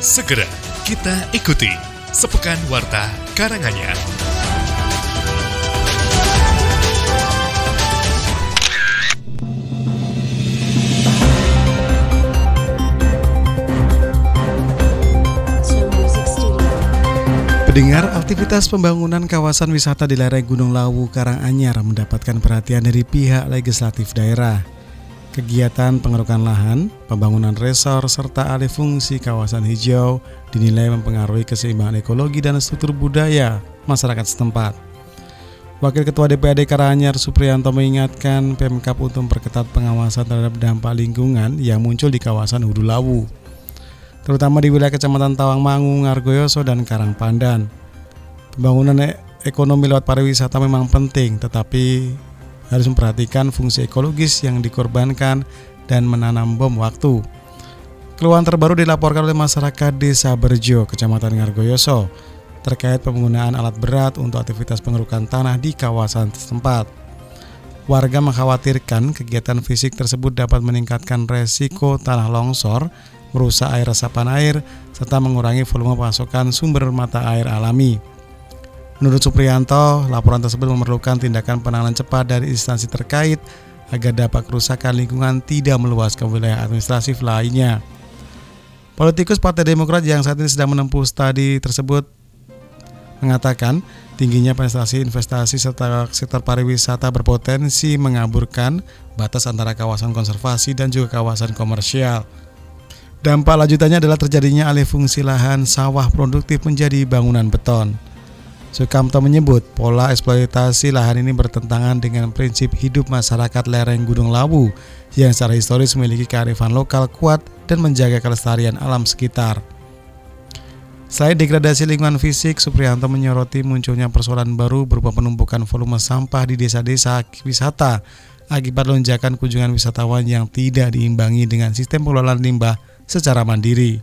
Segera kita ikuti Sepekan Warta Karanganyar. Pendengar, aktivitas pembangunan kawasan wisata di lereng Gunung Lawu, Karanganyar mendapatkan perhatian dari pihak legislatif daerah. Kegiatan pengerukan lahan, pembangunan resor, serta alih fungsi kawasan hijau dinilai mempengaruhi keseimbangan ekologi dan struktur budaya masyarakat setempat. Wakil Ketua DPRD Karanganyar Supriyanto mengingatkan Pemkab untuk memperketat pengawasan terhadap dampak lingkungan yang muncul di kawasan Hulu Lawu, terutama di wilayah Kecamatan Tawangmangu, Ngargoyoso, dan Karangpandan. Pembangunan ekonomi lewat pariwisata memang penting, tetapi harus memperhatikan fungsi ekologis yang dikorbankan dan menanam bom waktu. Keluhan terbaru dilaporkan oleh masyarakat Desa Berjo, Kecamatan Ngargoyoso, terkait penggunaan alat berat untuk aktivitas pengerukan tanah di kawasan setempat. Warga mengkhawatirkan kegiatan fisik tersebut dapat meningkatkan resiko tanah longsor, merusak air resapan air, serta mengurangi volume pasokan sumber mata air alami. Menurut Supriyanto, laporan tersebut memerlukan tindakan penanganan cepat dari instansi terkait agar dampak kerusakan lingkungan tidak meluas ke wilayah administratif lainnya. Politikus Partai Demokrat yang saat ini sedang menempuh studi tersebut mengatakan tingginya penetrasi investasi serta sektor pariwisata berpotensi mengaburkan batas antara kawasan konservasi dan juga kawasan komersial. Dampak lanjutannya adalah terjadinya alih fungsi lahan sawah produktif menjadi bangunan beton. Sukamto menyebut pola eksploitasi lahan ini bertentangan dengan prinsip hidup masyarakat lereng Gunung Lawu yang secara historis memiliki kearifan lokal kuat dan menjaga kelestarian alam sekitar. Selain degradasi lingkungan fisik, Supriyanto menyoroti munculnya persoalan baru berupa penumpukan volume sampah di desa-desa wisata akibat lonjakan kunjungan wisatawan yang tidak diimbangi dengan sistem pengelolaan limbah secara mandiri.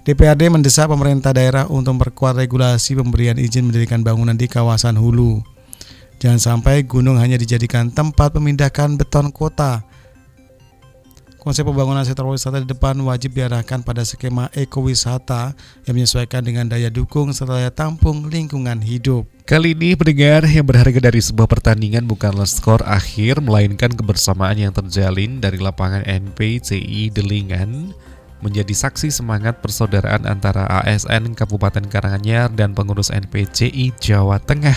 DPRD mendesak pemerintah daerah untuk memperkuat regulasi pemberian izin mendirikan bangunan di kawasan hulu. Jangan sampai gunung hanya dijadikan tempat pemindahan beton kota. Konsep pembangunan sektor wisata di depan wajib diarahkan pada skema ekowisata yang menyesuaikan dengan daya dukung serta daya tampung lingkungan hidup. Kali ini pendengar, yang berharga dari sebuah pertandingan bukanlah skor akhir, melainkan kebersamaan yang terjalin dari lapangan NPCI Delingan menjadi saksi semangat persaudaraan antara ASN Kabupaten Karanganyar dan pengurus NPCI Jawa Tengah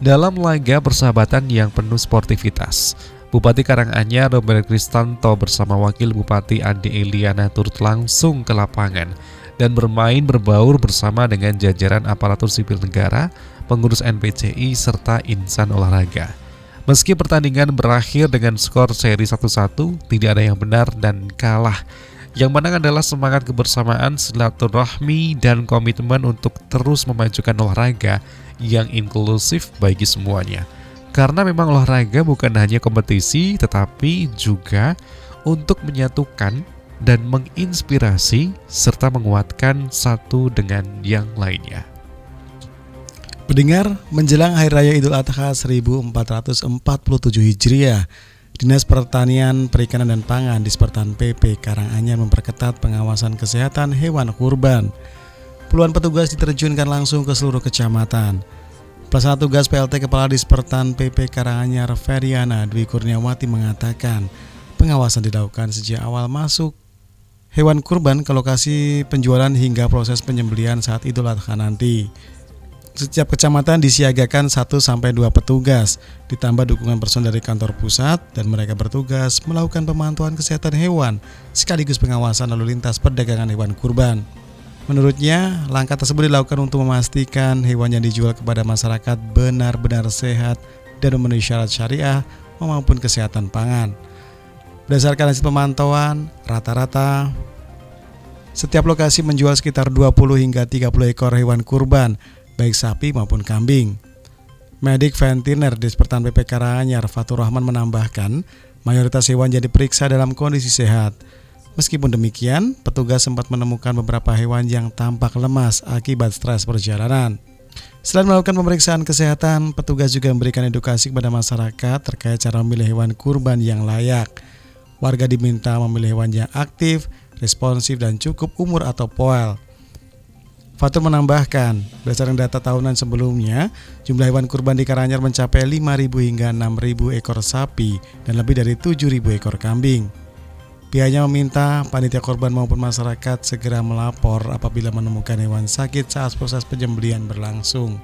dalam laga persahabatan yang penuh sportivitas. Bupati Karanganyar Robert Kristanto bersama Wakil Bupati Ade Eliana turut langsung ke lapangan dan bermain berbaur bersama dengan jajaran aparatur sipil negara, pengurus NPCI, serta insan olahraga. Meski pertandingan berakhir dengan skor seri 1-1, tidak ada yang benar dan kalah. Yang menang adalah semangat kebersamaan, silaturahmi, dan komitmen untuk terus memajukan olahraga yang inklusif bagi semuanya. Karena memang olahraga bukan hanya kompetisi, tetapi juga untuk menyatukan dan menginspirasi serta menguatkan satu dengan yang lainnya. Pendengar, menjelang Hari Raya Idul Adha 1447 Hijriah, Dinas Pertanian, Perikanan, dan Pangan di Dispertan PP Karanganyar memperketat pengawasan kesehatan hewan kurban. Puluhan petugas diterjunkan langsung ke seluruh kecamatan. Pelaksana tugas PLT Kepala Dispertan PP Karanganyar Feriana Dwi Kurniawati mengatakan pengawasan dilakukan sejak awal masuk hewan kurban ke lokasi penjualan hingga proses penyembelihan saat Idul Adha nanti. Setiap kecamatan disiagakan 1-2 petugas, ditambah dukungan personel dari kantor pusat, dan mereka bertugas melakukan pemantauan kesehatan hewan sekaligus pengawasan lalu lintas perdagangan hewan kurban. Menurutnya, langkah tersebut dilakukan untuk memastikan hewan yang dijual kepada masyarakat benar-benar sehat dan memenuhi syarat syariah maupun kesehatan pangan. Berdasarkan hasil pemantauan, rata-rata setiap lokasi menjual sekitar 20 hingga 30 ekor hewan kurban, baik sapi maupun kambing. Medik Veteriner Dispertan PP Karanganyar Fatur Rahman menambahkan, mayoritas hewan yang diperiksa dalam kondisi sehat. Meskipun demikian, petugas sempat menemukan beberapa hewan yang tampak lemas akibat stres perjalanan. Selain melakukan pemeriksaan kesehatan, petugas juga memberikan edukasi kepada masyarakat terkait cara memilih hewan kurban yang layak. Warga diminta memilih hewan yang aktif, responsif, dan cukup umur atau poel. Fatur menambahkan, berdasarkan data tahunan sebelumnya, jumlah hewan kurban di Karanganyar mencapai 5.000 hingga 6.000 ekor sapi dan lebih dari 7.000 ekor kambing. Pihaknya meminta panitia korban maupun masyarakat segera melapor apabila menemukan hewan sakit saat proses penyembelihan berlangsung.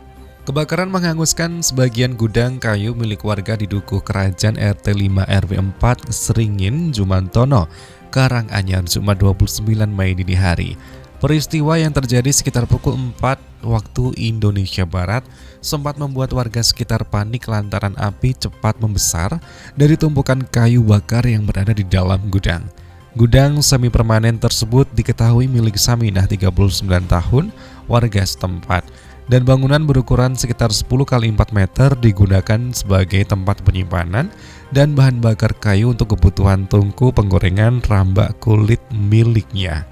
Kebakaran menghanguskan sebagian gudang kayu milik warga di Dukuh Kerajaan RT 5 RW 4 Seringin, Jumantono, Karanganyar, Jumat 29 Mei dini hari. Peristiwa yang terjadi sekitar pukul 4 waktu Indonesia Barat sempat membuat warga sekitar panik lantaran api cepat membesar dari tumpukan kayu bakar yang berada di dalam gudang. Gudang semi permanen tersebut diketahui milik Saminah 39 tahun, warga setempat, dan bangunan berukuran sekitar 10 x 4 meter digunakan sebagai tempat penyimpanan dan bahan bakar kayu untuk kebutuhan tungku penggorengan rambak kulit miliknya.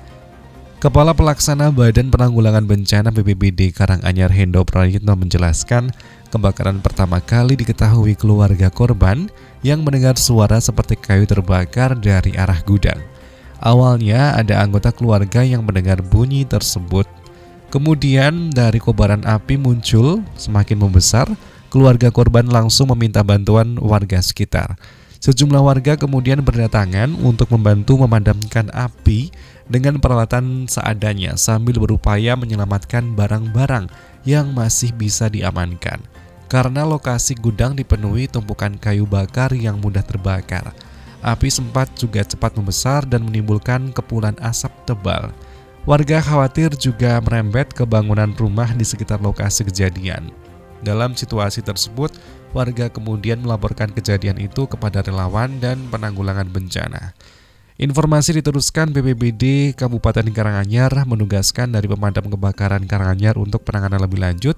Kepala Pelaksana Badan Penanggulangan Bencana BPBD Karanganyar Hendo Prayitno menjelaskan, kebakaran pertama kali diketahui keluarga korban yang mendengar suara seperti kayu terbakar dari arah gudang. Awalnya ada anggota keluarga yang mendengar bunyi tersebut. Kemudian dari kobaran api muncul semakin membesar, keluarga korban langsung meminta bantuan warga sekitar. Sejumlah warga kemudian berdatangan untuk membantu memadamkan api dengan peralatan seadanya sambil berupaya menyelamatkan barang-barang yang masih bisa diamankan. Karena lokasi gudang dipenuhi tumpukan kayu bakar yang mudah terbakar, api sempat juga cepat membesar dan menimbulkan kepulan asap tebal. Warga khawatir juga merembet ke bangunan rumah di sekitar lokasi kejadian. Dalam situasi tersebut, warga kemudian melaporkan kejadian itu kepada relawan dan penanggulangan bencana. Informasi diteruskan BPBD Kabupaten Karanganyar menugaskan dari pemadam kebakaran Karanganyar untuk penanganan lebih lanjut.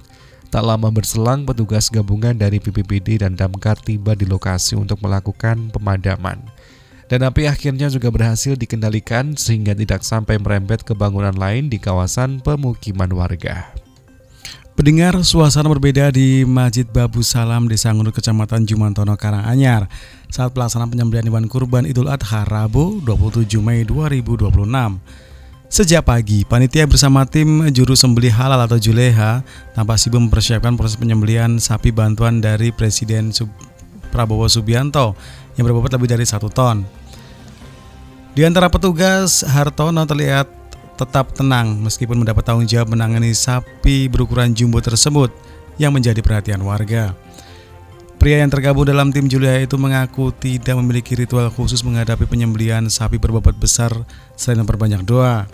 Tak lama berselang, petugas gabungan dari BPBD dan Damkar tiba di lokasi untuk melakukan pemadaman. Dan api akhirnya juga berhasil dikendalikan sehingga tidak sampai merembet ke bangunan lain di kawasan pemukiman warga. Pendengar, suasana berbeda di Masjid Babu Salam Desa Ngunut Kecamatan Jumantono Karanganyar saat pelaksanaan penyembelihan hewan kurban Idul Adha Rabu 27 Mei 2026. Sejak pagi, panitia bersama tim juru sembelih halal atau juleha tampak sibuk mempersiapkan proses penyembelihan sapi bantuan dari Presiden Prabowo Subianto yang berbobot lebih dari 1 ton. Di antara petugas, Hartono terlihat tetap tenang meskipun mendapat tanggung jawab menangani sapi berukuran jumbo tersebut yang menjadi perhatian warga. Pria yang tergabung dalam tim juleha itu mengaku tidak memiliki ritual khusus menghadapi penyembelihan sapi berbobot besar selain memperbanyak doa.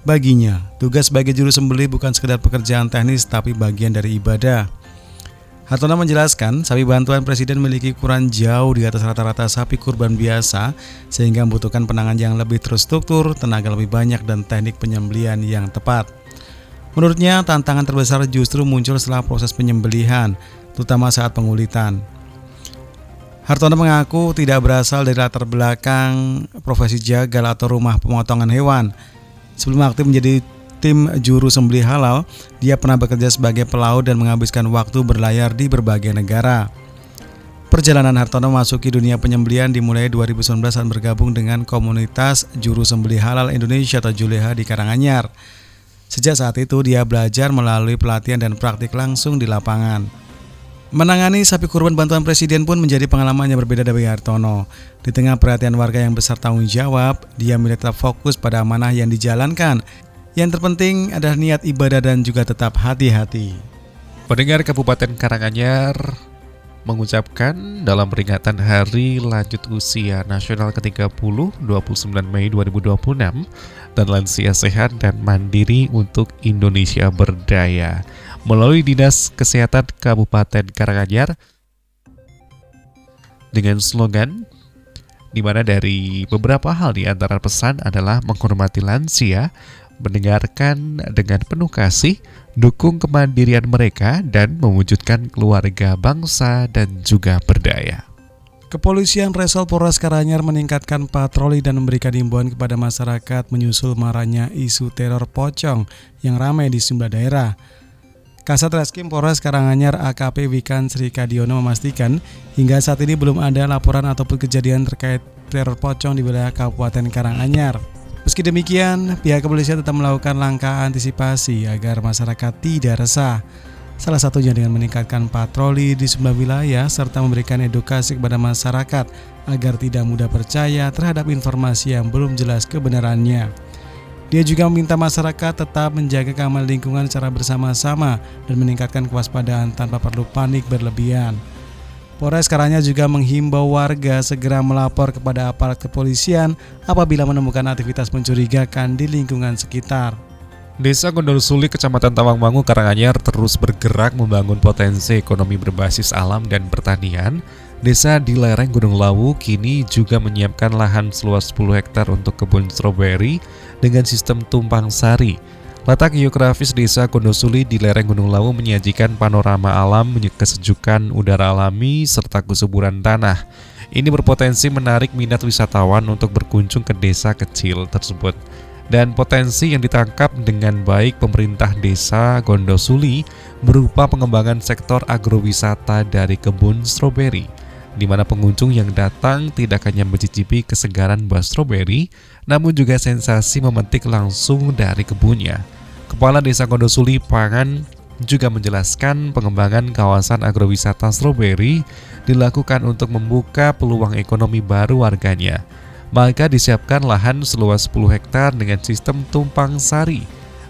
Baginya, tugas sebagai juru sembelih bukan sekedar pekerjaan teknis tapi bagian dari ibadah. Hartono menjelaskan, sapi bantuan Presiden memiliki ukuran jauh di atas rata-rata sapi kurban biasa sehingga membutuhkan penanganan yang lebih terstruktur, tenaga lebih banyak, dan teknik penyembelihan yang tepat. Menurutnya, tantangan terbesar justru muncul setelah proses penyembelihan, terutama saat pengulitan. Hartono mengaku tidak berasal dari latar belakang profesi jagal atau rumah pemotongan hewan. Sebelum aktif menjadi tim juru sembelih halal, dia pernah bekerja sebagai pelaut dan menghabiskan waktu berlayar di berbagai negara. Perjalanan Hartono memasuki dunia penyembelihan dimulai 2019 saat bergabung dengan komunitas juru sembelih halal Indonesia atau Juleha di Karanganyar. Sejak saat itu dia belajar melalui pelatihan dan praktik langsung di lapangan. Menangani sapi kurban bantuan Presiden pun menjadi pengalaman yang berbeda dari Hartono. Di tengah perhatian warga yang besar tanggung jawab, dia milih tetap fokus pada amanah yang dijalankan. Yang terpenting adalah niat ibadah dan juga tetap hati-hati. Pendengar, Kabupaten Karanganyar mengucapkan dalam peringatan Hari Lanjut Usia Nasional ke-30 29 Mei 2026 dan Lansia Sehat dan Mandiri untuk Indonesia Berdaya melalui Dinas Kesehatan Kabupaten Karanganyar dengan slogan di mana dari beberapa hal di antara pesan adalah menghormati lansia, mendengarkan dengan penuh kasih, dukung kemandirian mereka, dan mewujudkan keluarga bangsa dan juga berdaya. Kepolisian Resor Polres Karanganyar meningkatkan patroli dan memberikan himbauan kepada masyarakat menyusul maraknya isu teror pocong yang ramai di sejumlah daerah. Kasat Reskrim Polres Karanganyar AKP Wikan Sri Kadiono memastikan hingga saat ini belum ada laporan ataupun kejadian terkait teror pocong di wilayah Kabupaten Karanganyar. Meski demikian, pihak kepolisian tetap melakukan langkah antisipasi agar masyarakat tidak resah. Salah satunya dengan meningkatkan patroli di sejumlah wilayah serta memberikan edukasi kepada masyarakat agar tidak mudah percaya terhadap informasi yang belum jelas kebenarannya. Dia juga meminta masyarakat tetap menjaga keamanan lingkungan secara bersama-sama dan meningkatkan kewaspadaan tanpa perlu panik berlebihan. Polres Karanganyar juga menghimbau warga segera melapor kepada aparat kepolisian apabila menemukan aktivitas mencurigakan di lingkungan sekitar. Desa Gondosuli, Kecamatan Tawangmangu, Karanganyar terus bergerak membangun potensi ekonomi berbasis alam dan pertanian. Desa di lereng Gunung Lawu kini juga menyiapkan lahan seluas 10 hektar untuk kebun stroberi dengan sistem tumpang sari. Letak geografis Desa Gondosuli di lereng Gunung Lawu menyajikan panorama alam, kesejukan udara alami, serta kesuburan tanah. Ini berpotensi menarik minat wisatawan untuk berkunjung ke desa kecil tersebut. Dan potensi yang ditangkap dengan baik pemerintah Desa Gondosuli berupa pengembangan sektor agrowisata dari kebun stroberi, di mana pengunjung yang datang tidak hanya mencicipi kesegaran buah stroberi, namun juga sensasi memetik langsung dari kebunnya. Kepala Desa Gondosuli Pangan juga menjelaskan pengembangan kawasan agrowisata stroberi dilakukan untuk membuka peluang ekonomi baru warganya. Maka disiapkan lahan seluas 10 hektar dengan sistem tumpang sari.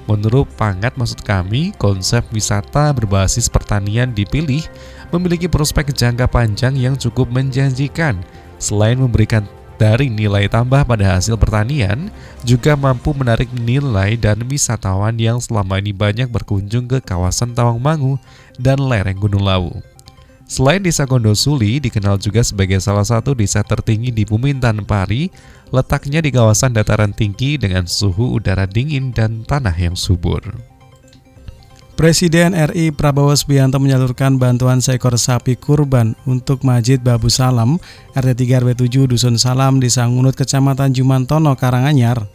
Menurut Pangat, maksud kami, konsep wisata berbasis pertanian dipilih memiliki prospek jangka panjang yang cukup menjanjikan. Selain memberikan dari nilai tambah pada hasil pertanian, juga mampu menarik nilai dan wisatawan yang selama ini banyak berkunjung ke kawasan Tawangmangu dan lereng Gunung Lawu. Selain Desa Gondosuli dikenal juga sebagai salah satu desa tertinggi di bumi Intan Pari, letaknya di kawasan dataran tinggi dengan suhu udara dingin dan tanah yang subur. Presiden RI Prabowo Subianto menyalurkan bantuan seekor sapi kurban untuk Masjid Babu Salam, RT 3 RW 7 Dusun Salam, Desa Ngunut, Kecamatan Jumantono, Karanganyar.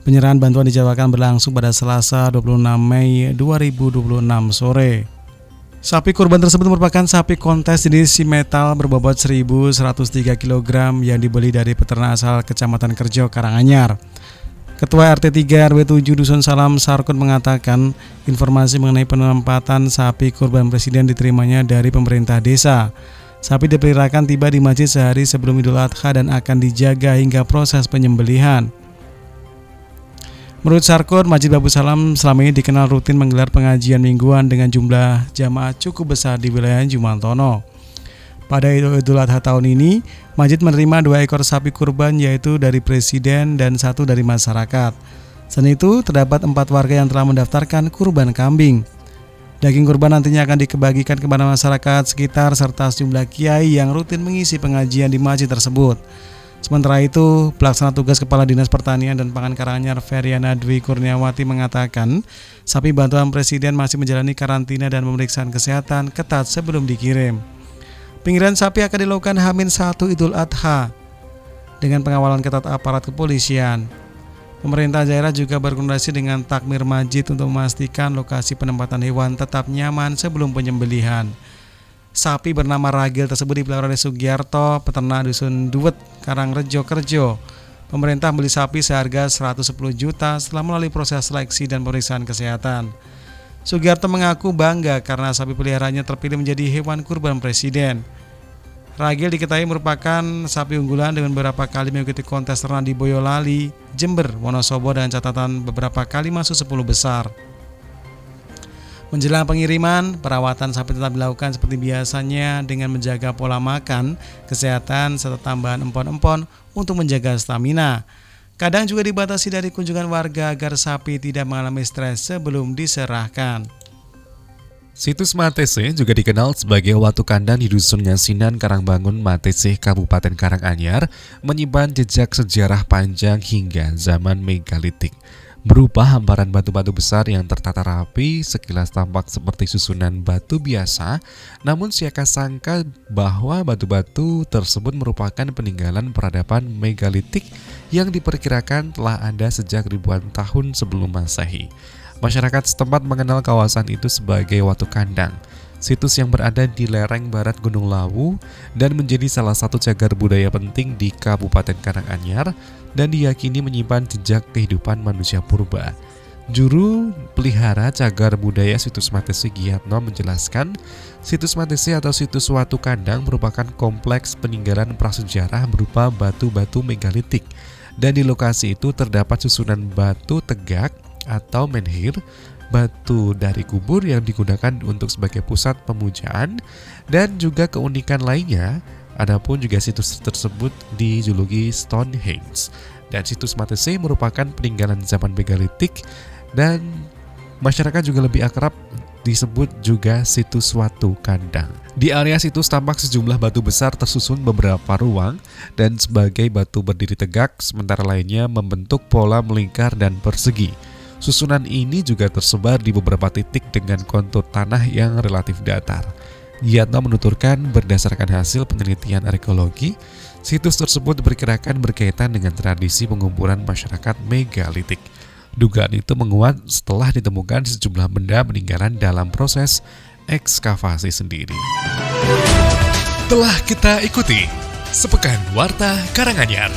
Penyerahan bantuan dijadwalkan berlangsung pada Selasa 26 Mei 2026 sore. Sapi kurban tersebut merupakan sapi kontes jenis simetal berbobot 1.103 kg yang dibeli dari peternak asal Kecamatan Kerjo, Karanganyar. Ketua RT 3 RW 7 Dusun Salam Sarkut mengatakan informasi mengenai penempatan sapi kurban presiden diterimanya dari pemerintah desa. Sapi diperkirakan tiba di masjid sehari sebelum Idul Adha dan akan dijaga hingga proses penyembelihan. Menurut Sarkut, Masjid Babu Salam selama ini dikenal rutin menggelar pengajian mingguan dengan jumlah jamaah cukup besar di wilayah Jumantono. Pada Idul Adha tahun ini, masjid menerima 2 ekor sapi kurban yaitu dari presiden dan 1 dari masyarakat. Selain itu, terdapat 4 warga yang telah mendaftarkan kurban kambing. Daging kurban nantinya akan dikebagikan kepada masyarakat sekitar serta sejumlah kiai yang rutin mengisi pengajian di masjid tersebut. Sementara itu, pelaksana tugas Kepala Dinas Pertanian dan Pangan Karanganyar Feryana Dwi Kurniawati mengatakan, sapi bantuan presiden masih menjalani karantina dan pemeriksaan kesehatan ketat sebelum dikirim. Pengiriman sapi akan dilakukan H-1 Idul Adha dengan pengawalan ketat aparat kepolisian. Pemerintah daerah juga berkoordinasi dengan takmir masjid untuk memastikan lokasi penempatan hewan tetap nyaman sebelum penyembelihan. Sapi bernama Ragil tersebut dipelihara oleh Sugiarto, peternak Dusun Duwet, Karangrejo, Kerjo. Pemerintah beli sapi seharga 110 juta setelah melalui proses seleksi dan pemeriksaan kesehatan. Sugiarto mengaku bangga karena sapi peliharaannya terpilih menjadi hewan kurban presiden. Ragil diketahui merupakan sapi unggulan dengan beberapa kali mengikuti kontes ternak di Boyolali, Jember, Wonosobo dan catatan beberapa kali masuk 10 besar. Menjelang pengiriman, perawatan sapi tetap dilakukan seperti biasanya dengan menjaga pola makan, kesehatan, serta tambahan empon-empon untuk menjaga stamina. Kadang juga dibatasi dari kunjungan warga agar sapi tidak mengalami stres sebelum diserahkan. Situs Matese juga dikenal sebagai watu kandang di Dusun Ngasinan, Karangbangun, Matese, Kabupaten Karanganyar, menyimpan jejak sejarah panjang hingga zaman megalitik. Berupa hamparan batu-batu besar yang tertata rapi, sekilas tampak seperti susunan batu biasa, namun siapa sangka bahwa batu-batu tersebut merupakan peninggalan peradaban megalitik yang diperkirakan telah ada sejak ribuan tahun sebelum Masehi. Masyarakat setempat mengenal kawasan itu sebagai Watu Kandang. situs yang berada di lereng barat Gunung Lawu dan menjadi salah satu cagar budaya penting di Kabupaten Karanganyar dan diyakini menyimpan jejak kehidupan manusia purba. Juru pelihara cagar budaya situs Matese Giyatno menjelaskan, situs Matese atau situs Watu Kandang merupakan kompleks peninggalan prasejarah berupa batu-batu megalitik, dan di lokasi itu terdapat susunan batu tegak atau menhir, batu dari kubur yang digunakan untuk sebagai pusat pemujaan, dan juga keunikan lainnya. Adapun juga situs tersebut dijuluki Stonehenge, dan situs Matese merupakan peninggalan zaman megalitik, dan masyarakat juga lebih akrab disebut juga situs Watu Kandang. Di area situs tampak sejumlah batu besar tersusun beberapa ruang dan sebagai batu berdiri tegak, sementara lainnya membentuk pola melingkar dan persegi. Susunan ini juga tersebar di beberapa titik dengan kontur tanah yang relatif datar. Giyatno menuturkan berdasarkan hasil penelitian arkeologi, situs tersebut diperkirakan berkaitan dengan tradisi penguburan masyarakat megalitik. Dugaan itu menguat setelah ditemukan sejumlah benda peninggalan dalam proses ekskavasi sendiri. Telah kita ikuti Sepekan Warta Karanganyar.